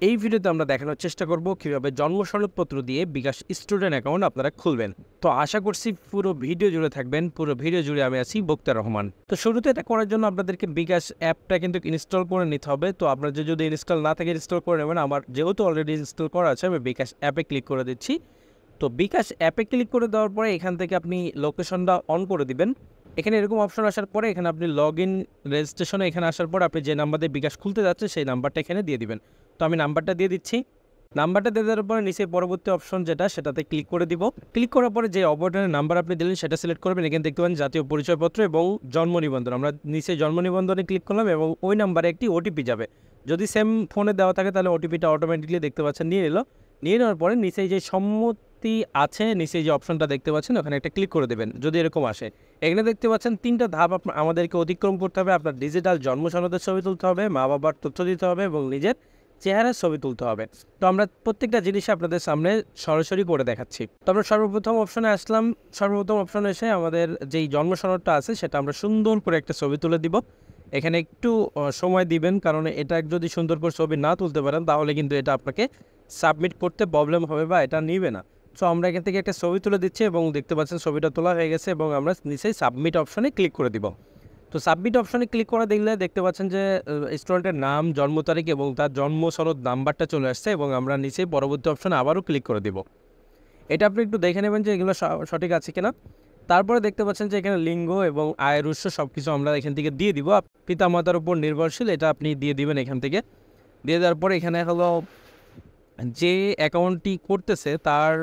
এই ভিডিওতে আমরা দেখানোর চেষ্টা করব কিভাবে জন্ম সনদপত্র দিয়ে বিকাশ স্টুডেন্ট অ্যাকাউন্ট আপনারা খুলবেন। তো আশা করছি পুরো ভিডিও জুড়ে থাকবেন। পুরো ভিডিও জুড়ে আমি আছি বক্তার রহমান। তো শুরুতে এটা করার জন্য আপনাদেরকে বিকাশ অ্যাপটা কিন্তু ইনস্টল করে নিতে হবে। তো আপনার যদি ইনস্টল না থাকে ইনস্টল করে নেবেন। আমার যেহেতু অলরেডি ইনস্টল করা আছে আমি বিকাশ অ্যাপে ক্লিক করে দিচ্ছি। তো বিকাশ অ্যাপে ক্লিক করে দেওয়ার পরে এখান থেকে আপনি লোকেশনটা অন করে দিবেন। এখানে এরকম অপশন আসার পরে এখানে আপনি লগ ইন রেজিস্ট্রেশনে এখানে আসার পর আপনি যে নাম্বার দিয়ে বিকাশ খুলতে যাচ্ছে সেই নাম্বারটা এখানে দিয়ে দিবেন। তো আমি নাম্বারটা দিয়ে দিচ্ছি। নাম্বারটা দিয়ে দেওয়ার পরে নিচে পরবর্তী অপশন সেটাতে ক্লিক করে দিব। ক্লিক করার পরে যে অপারেটরের নাম্বার আপনি দিলেন সেটা সিলেক্ট করবেন। এখানে দেখতে পাবেন জাতীয় পরিচয়পত্র এবং জন্ম নিবন্ধন। আমরা নিচে জন্ম নিবন্ধনে ক্লিক করলাম এবং ওই নাম্বারে একটি ওটিপি যাবে। যদি সেম ফোনে দেওয়া থাকে তাহলে ওটিপিটা অটোমেটিকলি দেখতে পাচ্ছেন নিয়ে নিল। নিয়ে নেওয়ার পরে নিচে যে সম্মতি আছে নিচে যে অপশনটা দেখতে পাচ্ছেন ওখানে একটা ক্লিক করে দেবেন যদি এরকম আসে। এখানে দেখতে পাচ্ছেন 3টা ধাপ আমাদেরকে অতিক্রম করতে হবে। আপনার ডিজিটাল জন্ম সনদের ছবি তুলতে হবে, মা বাবার তথ্য দিতে হবে এবং নিজের চেহারার ছবি তুলতে হবে। তো আমরা প্রত্যেকটা জিনিস আপনাদের সামনে সরাসরি করে দেখাচ্ছি। তো আমরা সর্বপ্রথম অপশনে আসলাম। সর্বপ্রথম অপশনে এসে আমাদের যেই জন্ম সনদটা আছে সেটা আমরা সুন্দর করে একটা ছবি তুলে দিব। এখানে একটু সময় দিবেন, কারণ এটা যদি সুন্দর করে ছবি না তুলতে পারেন তাহলে কিন্তু এটা আপনাকে সাবমিট করতে প্রবলেম হবে বা এটা নিবে না। সো আমরা এখান থেকে একটা ছবি তুলে দিচ্ছি এবং দেখতে পাচ্ছেন ছবিটা তোলা হয়ে গেছে এবং আমরা নিচেই সাবমিট অপশনে ক্লিক করে দিব। তো সাবমিট অপশনে ক্লিক করে দেখলে দেখতে পাচ্ছেন যে স্টুডেন্টের নাম, জন্ম তারিখ এবং তার জন্ম সনদ নাম্বারটা চলে আসছে এবং আমরা নিচে পরবর্তী অপশনে আবারও ক্লিক করে দিব। এটা আপনি একটু দেখে নেবেন যে এগুলো সঠিক আছে কিনা। তারপরে দেখতে পাচ্ছেন যে এখানে লিঙ্গ এবং আয়ের উৎস সব কিছু আমরা এখান থেকে দিয়ে দিব। পিতা মাতার উপর নির্ভরশীল, এটা আপনি দিয়ে দিবেন এখান থেকে। দিয়ে দেওয়ার পরে এখানে হলো যে অ্যাকাউন্টটি করতেছে তার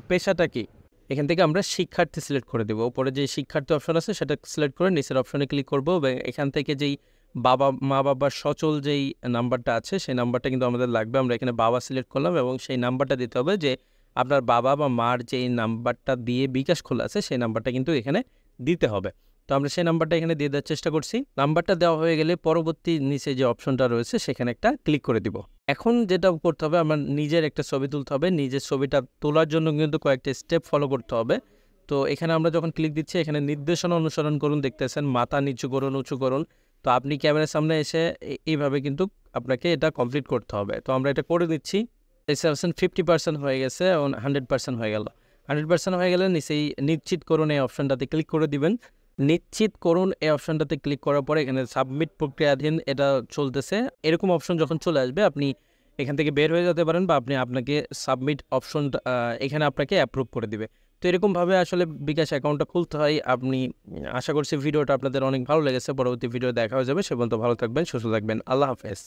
পেশাটা কি, এখান থেকে আমরা শিক্ষার্থী সিলেক্ট করে দেবো। উপরে যে শিক্ষার্থী অপশন আছে সেটা সিলেক্ট করে নিচের অপশনে ক্লিক করবো এবং এখান থেকে যেই মা বাবার সচল যেই নাম্বারটা আছে সেই নাম্বারটা কিন্তু আমাদের লাগবে। আমরা এখানে বাবা সিলেক্ট করলাম এবং সেই নাম্বারটা দিতে হবে যে আপনার বাবা বা মার যেই নাম্বারটা দিয়ে বিকাশ খোলা আছে সেই নাম্বারটা কিন্তু এখানে দিতে হবে। তো আমরা সেই নাম্বারটা এখানে দিয়ে দেওয়ার চেষ্টা করছি। নাম্বারটা দেওয়া হয়ে গেলে পরবর্তী নিচে যে অপশনটা রয়েছে সেখানে একটা ক্লিক করে দিব। এখন যেটা করতে হবে, আমার নিজের একটা ছবি তুলতে হবে। নিজের ছবিটা তোলার জন্য কিন্তু কয়েকটা স্টেপ ফলো করতে হবে। তো এখানে আমরা যখন ক্লিক দিচ্ছি এখানে নির্দেশনা অনুসরণ করুন, দেখতেছেন মাথা নিচু করুন, উঁচু করুন। তো আপনি ক্যামেরার সামনে এসে এইভাবে কিন্তু আপনাকে এটা কমপ্লিট করতে হবে। তো আমরা এটা করে দিচ্ছি। 50% হয়ে গেছে এবং 100% হয়ে গেল। 100% হয়ে গেলে নিচেই নিশ্চিত করুন এই অপশনটাতে ক্লিক করে দিবেন। নিশ্চিত করুন এই অপশনটাতে ক্লিক করার পরে এখানে সাবমিট প্রক্রিয়াধীন এটা চলতেছে। এরকম অপশন যখন চলে আসবে আপনি এখান থেকে বের হয়ে যেতে পারেন বা আপনাকে সাবমিট অপশনটা এখানে আপনাকে অ্যাপ্রুভ করে দিবে। তো এরকমভাবে আসলে বিকাশ অ্যাকাউন্টটা খুলতে হয়। আশা করছি ভিডিওটা আপনাদের অনেক ভালো লেগেছে। পরবর্তী ভিডিও দেখা হয়ে যাবে। সে পর্যন্ত ভালো থাকবেন, সুস্থ থাকবেন। আল্লাহ হাফেজ।